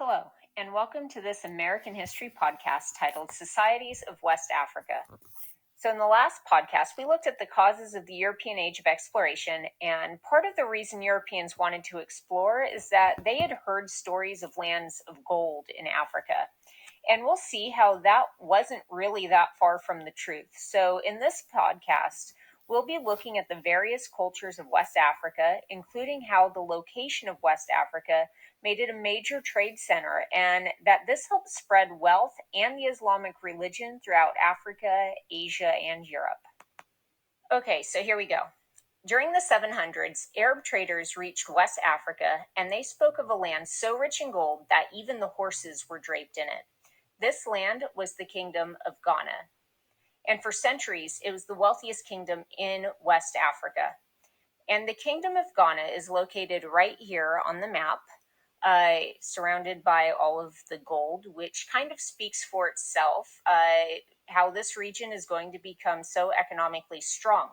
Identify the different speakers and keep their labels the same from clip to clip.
Speaker 1: Hello, and welcome to this American History podcast titled Societies of West Africa. So in the last podcast, we looked at the causes of the European Age of Exploration, and part of the reason Europeans wanted to explore is that they had heard stories of lands of gold in Africa. And we'll see how that wasn't really that far from the truth. So in this podcast, we'll be looking at the various cultures of West Africa, including how the location of West Africa made it a major trade center, and that this helped spread wealth and the Islamic religion throughout Africa, Asia, and Europe. Okay, so here we go. During the 700s, Arab traders reached West Africa, and they spoke of a land so rich in gold that even the horses were draped in it. This land was the Kingdom of Ghana. And for centuries, it was the wealthiest kingdom in West Africa. And the Kingdom of Ghana is located right here on the map, surrounded by all of the gold, which kind of speaks for itself, how this region is going to become so economically strong.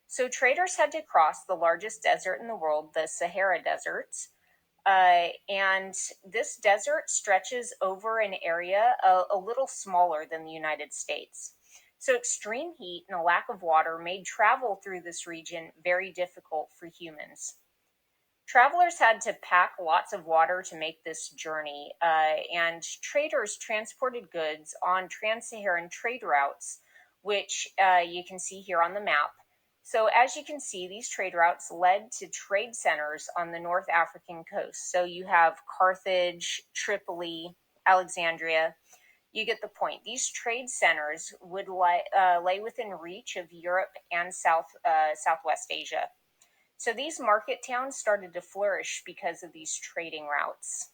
Speaker 1: So traders had to cross the largest desert in the world, the Sahara Desert, and this desert stretches over an area a little smaller than the United States. So extreme heat and a lack of water made travel through this region very difficult for humans. Travelers had to pack lots of water to make this journey, and traders transported goods on trans-Saharan trade routes, which you can see here on the map. So as you can see, these trade routes led to trade centers on the North African coast. So you have Carthage, Tripoli, Alexandria. You get the point. These trade centers would lay within reach of Europe and Southwest Asia. So these market towns started to flourish because of these trading routes.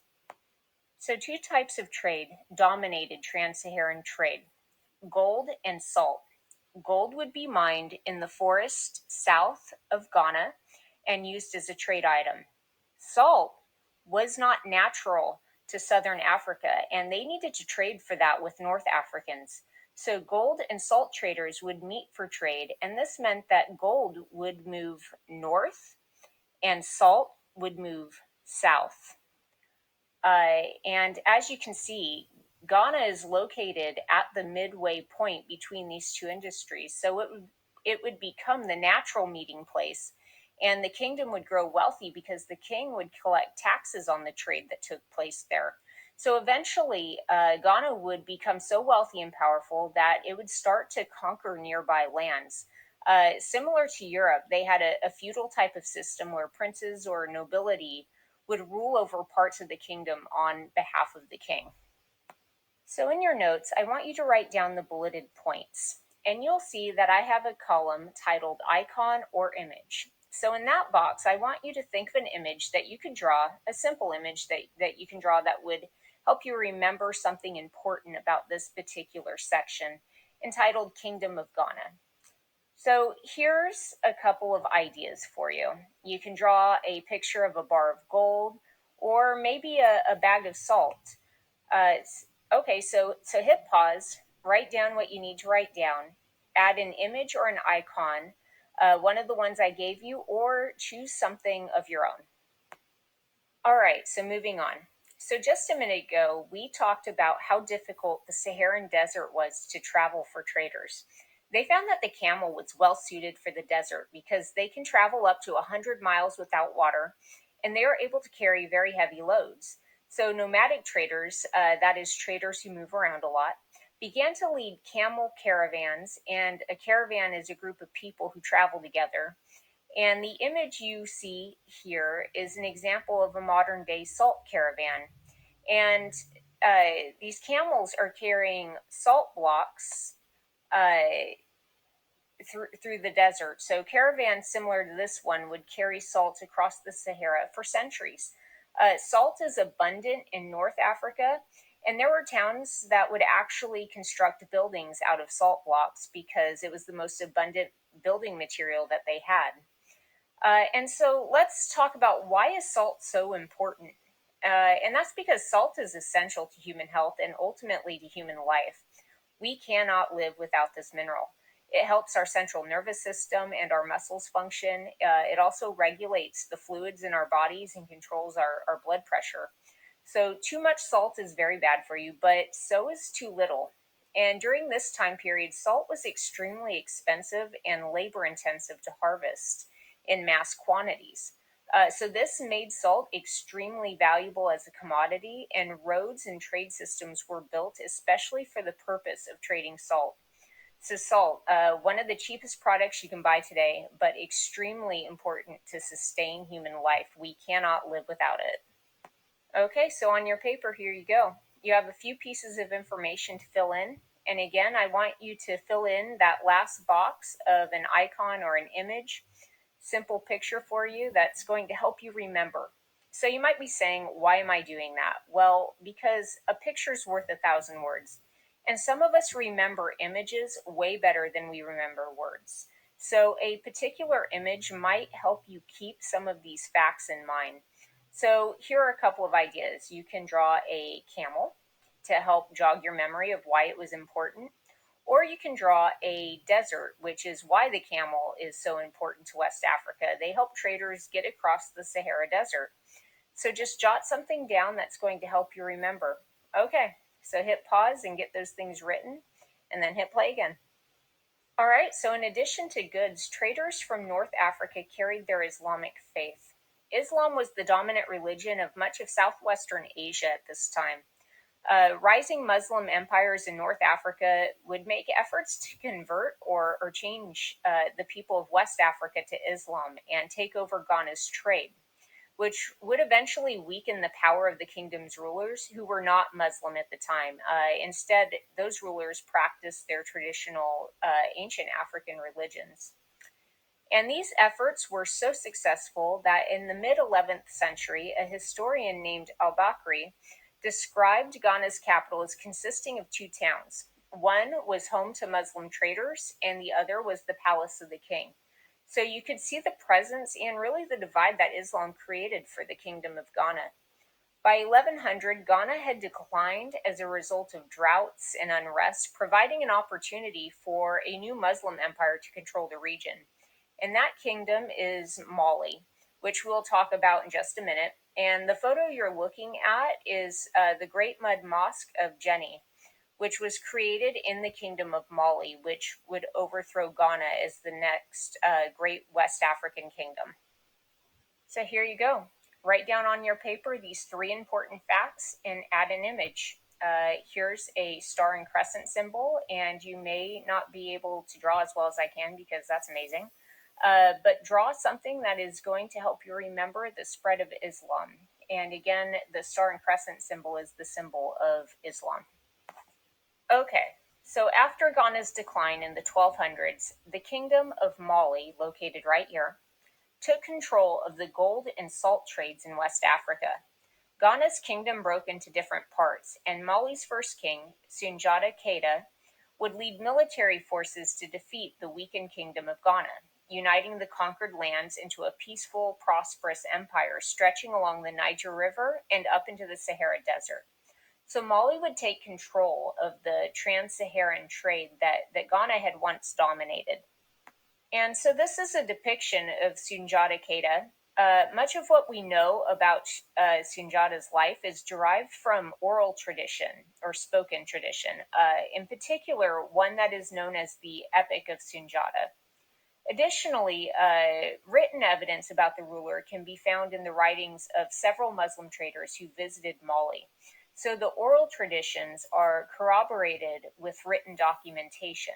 Speaker 1: So two types of trade dominated trans-Saharan trade: gold and salt. Gold would be mined in the forest south of Ghana and used as a trade item. Salt was not natural to southern Africa, and they needed to trade for that with North Africans. So gold and salt traders would meet for trade, and this meant that gold would move north and salt would move south. And as you can see, Ghana is located at the midway point between these two industries, so it would become the natural meeting place, and the kingdom would grow wealthy because the king would collect taxes on the trade that took place there. So eventually, Ghana would become so wealthy and powerful that it would start to conquer nearby lands. Similar to Europe, they had a feudal type of system where princes or nobility would rule over parts of the kingdom on behalf of the king. So in your notes, I want you to write down the bulleted points, and you'll see that I have a column titled Icon or Image. So in that box, I want you to think of an image that you could draw, a simple image that you can draw that would help you remember something important about this particular section, entitled Kingdom of Ghana. So here's a couple of ideas for you. You can draw a picture of a bar of gold, or maybe a bag of salt. Okay, so hit pause, write down what you need to write down, add an image or an icon, one of the ones I gave you, or choose something of your own. All right, so moving on. So just a minute ago, we talked about how difficult the Saharan desert was to travel for traders. They found that the camel was well suited for the desert because they can travel up to 100 miles without water, and they are able to carry very heavy loads. So nomadic traders, that is traders who move around a lot, began to lead camel caravans, and a caravan is a group of people who travel together. And the image you see here is an example of a modern day salt caravan. And these camels are carrying salt blocks through the desert. So caravans similar to this one would carry salt across the Sahara for centuries. Salt is abundant in North Africa, and there were towns that would actually construct buildings out of salt blocks because it was the most abundant building material that they had. And so let's talk about, why is salt so important? And that's because salt is essential to human health and ultimately to human life. We cannot live without this mineral. It helps our central nervous system and our muscles function. It also regulates the fluids in our bodies and controls our blood pressure. So too much salt is very bad for you, but so is too little. And during this time period, salt was extremely expensive and labor intensive to harvest in mass quantities. So this made salt extremely valuable as a commodity, and roads and trade systems were built especially for the purpose of trading salt. So salt, one of the cheapest products you can buy today, but extremely important to sustain human life. We cannot live without it. Okay, so on your paper, here you go. You have a few pieces of information to fill in. And again, I want you to fill in that last box of an icon or an image, simple picture for you that's going to help you remember. So you might be saying, why am I doing that? Well, because a picture's worth 1,000 words. And some of us remember images way better than we remember words. So a particular image might help you keep some of these facts in mind. So here are a couple of ideas. You can draw a camel to help jog your memory of why it was important. Or you can draw a desert, which is why the camel is so important to West Africa. They help traders get across the Sahara Desert. So just jot something down that's going to help you remember. Okay, so hit pause and get those things written, and then hit play again. All right, so in addition to goods, traders from North Africa carried their Islamic faith. Islam was the dominant religion of much of southwestern Asia at this time. Rising Muslim empires in North Africa would make efforts to convert or change the people of West Africa to Islam and take over Ghana's trade, which would eventually weaken the power of the kingdom's rulers, who were not Muslim at the time. Instead, those rulers practiced their traditional ancient African religions. And these efforts were so successful that in the mid 11th century, a historian named Al Bakri described Ghana's capital as consisting of two towns. One was home to Muslim traders, and the other was the palace of the king. So you could see the presence and really the divide that Islam created for the kingdom of Ghana. By 1100, Ghana had declined as a result of droughts and unrest, providing an opportunity for a new Muslim empire to control the region. And that kingdom is Mali, which we'll talk about in just a minute. And the photo you're looking at is the Great Mud Mosque of Jenny, which was created in the Kingdom of Mali, which would overthrow Ghana as the next great West African kingdom. So here you go. Write down on your paper these three important facts and add an image. Here's a star and crescent symbol, and you may not be able to draw as well as I can because that's amazing. But draw something that is going to help you remember the spread of Islam. And again, the star and crescent symbol is the symbol of Islam. Okay, so after Ghana's decline in the 1200s, the Kingdom of Mali, located right here, took control of the gold and salt trades in West Africa. Ghana's kingdom broke into different parts, and Mali's first king, Sunjata Keita, would lead military forces to defeat the weakened kingdom of Ghana, uniting the conquered lands into a peaceful, prosperous empire stretching along the Niger River and up into the Sahara Desert. So Mali would take control of the trans-Saharan trade that Ghana had once dominated. And so this is a depiction of Sunjata Keita. Much of what we know about Sunjata's life is derived from oral tradition or spoken tradition, in particular, one that is known as the Epic of Sunjata. Additionally, written evidence about the ruler can be found in the writings of several Muslim traders who visited Mali. So the oral traditions are corroborated with written documentation.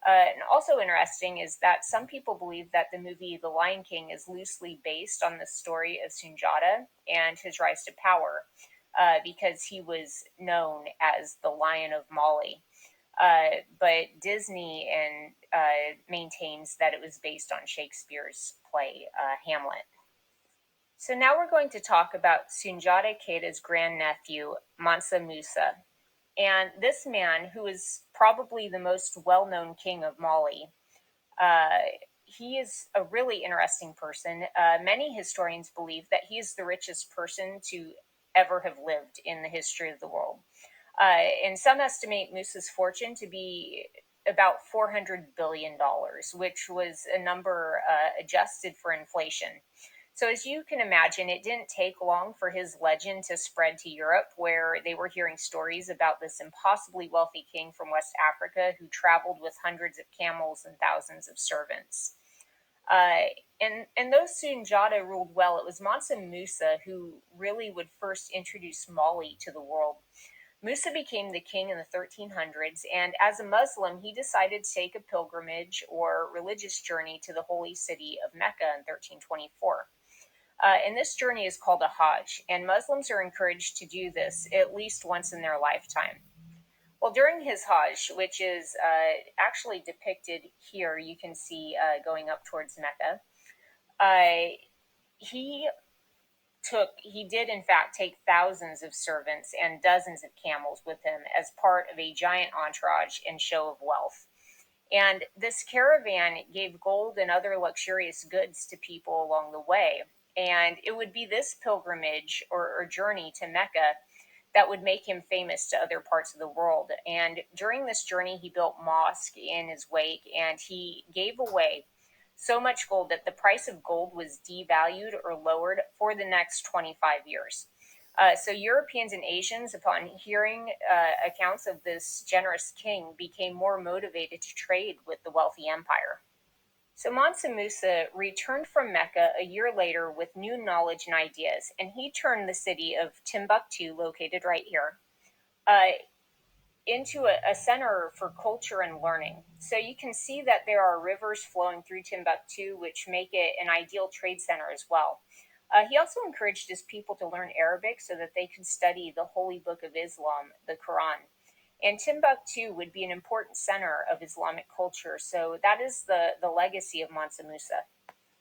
Speaker 1: And also interesting is that some people believe that the movie The Lion King is loosely based on the story of Sunjata and his rise to power, because he was known as the Lion of Mali. But Disney maintains that it was based on Shakespeare's play Hamlet. So now we're going to talk about Sunjata Keita's grandnephew, Mansa Musa. And this man, who is probably the most well-known king of Mali, he is a really interesting person. Many historians believe that he is the richest person to ever have lived in the history of the world. And some estimate Musa's fortune to be about $400 billion, which was a number adjusted for inflation. So, as you can imagine, it didn't take long for his legend to spread to Europe, where they were hearing stories about this impossibly wealthy king from West Africa who traveled with hundreds of camels and thousands of servants. Uh, and though Sunjata ruled well, it was Mansa Musa who really would first introduce Mali to the world. Musa became the king in the 1300s, and as a Muslim, he decided to take a pilgrimage or religious journey to the holy city of Mecca in 1324. And this journey is called a Hajj, and Muslims are encouraged to do this at least once in their lifetime. Well, during his Hajj, which is actually depicted here, you can see going up towards Mecca, uh, he he did in fact take thousands of servants and dozens of camels with him as part of a giant entourage and show of wealth. And this caravan gave gold and other luxurious goods to people along the way. And it would be this pilgrimage or journey to Mecca that would make him famous to other parts of the world. And during this journey, he built mosque in his wake, and he gave away so much gold that the price of gold was devalued or lowered for the next 25 years. So Europeans and Asians, upon hearing accounts of this generous king, became more motivated to trade with the wealthy empire. So Mansa Musa returned from Mecca a year later with new knowledge and ideas, and he turned the city of Timbuktu, located right here, uh, into a center for culture and learning. So you can see that there are rivers flowing through Timbuktu, which make it an ideal trade center as well. He also encouraged his people to learn Arabic so that they could study the holy book of Islam, the Quran. And Timbuktu would be an important center of Islamic culture. So that is the legacy of Mansa Musa.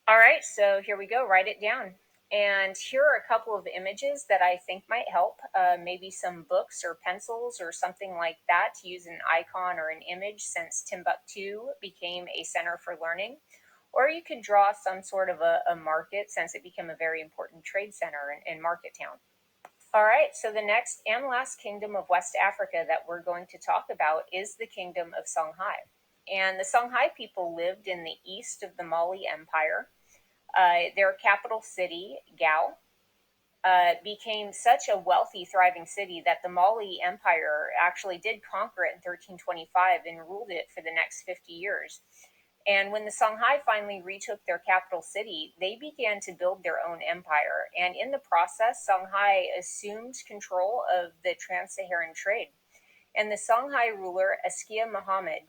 Speaker 1: All right, so here we go. Write it down. And here are a couple of images that I think might help. Maybe some books or pencils or something like that to use an icon or an image since Timbuktu became a center for learning. Or you could draw some sort of a market since it became a very important trade center and market town. All right, so the next and last kingdom of West Africa that we're going to talk about is the kingdom of Songhai. And the Songhai people lived in the east of the Mali Empire. Their capital city, Gao, became such a wealthy, thriving city that the Mali Empire actually did conquer it in 1325 and ruled it for the next 50 years. And when the Songhai finally retook their capital city, they began to build their own empire. And in the process, Songhai assumed control of the trans Saharan trade. And the Songhai ruler, Askia Muhammad,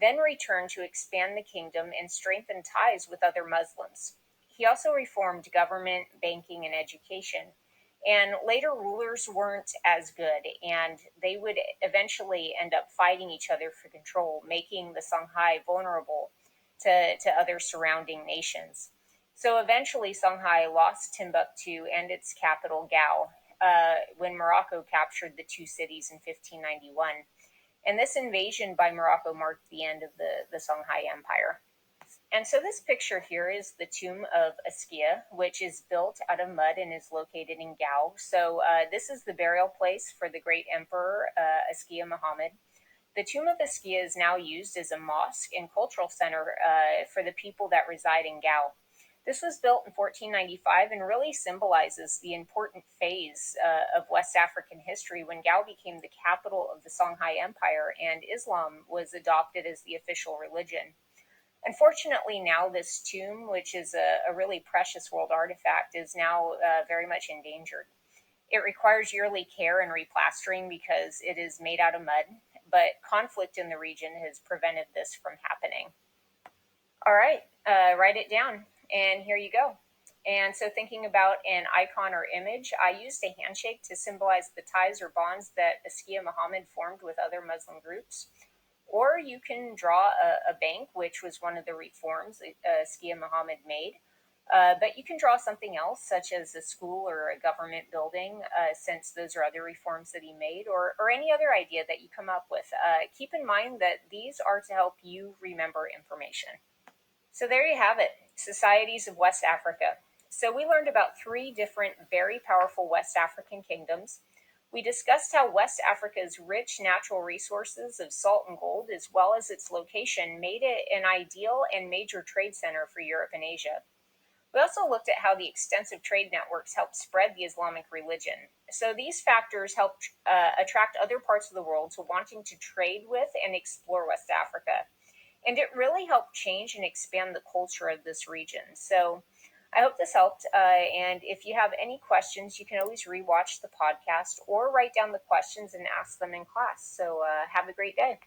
Speaker 1: then returned to expand the kingdom and strengthen ties with other Muslims. He also reformed government, banking, and education. And later rulers weren't as good, and they would eventually end up fighting each other for control, making the Songhai vulnerable to other surrounding nations. So eventually, Songhai lost Timbuktu and its capital, Gao, when Morocco captured the two cities in 1591. And this invasion by Morocco marked the end of the Songhai Empire. And so this picture here is the tomb of Askia, which is built out of mud and is located in Gao. So this is the burial place for the great emperor Askia Muhammad. The tomb of Askia is now used as a mosque and cultural center for the people that reside in Gao. This was built in 1495 and really symbolizes the important phase of West African history when Gao became the capital of the Songhai Empire and Islam was adopted as the official religion. Unfortunately, now this tomb, which is a really precious world artifact, is now very much endangered. It requires yearly care and replastering because it is made out of mud, but conflict in the region has prevented this from happening. All right, write it down, and here you go. And so, thinking about an icon or image, I used a handshake to symbolize the ties or bonds that Askia Muhammad formed with other Muslim groups. Or you can draw a bank, which was one of the reforms Askia Muhammad made. But you can draw something else, such as a school or a government building, since those are other reforms that he made, or any other idea that you come up with. Keep in mind that these are to help you remember information. So there you have it, Societies of West Africa. So we learned about three different very powerful West African kingdoms. We discussed how West Africa's rich natural resources of salt and gold, as well as its location, made it an ideal and major trade center for Europe and Asia. We also looked at how the extensive trade networks helped spread the Islamic religion. So these factors helped attract other parts of the world to wanting to trade with and explore West Africa. And it really helped change and expand the culture of this region. So I hope this helped. And if you have any questions, you can always rewatch the podcast or write down the questions and ask them in class. So have a great day.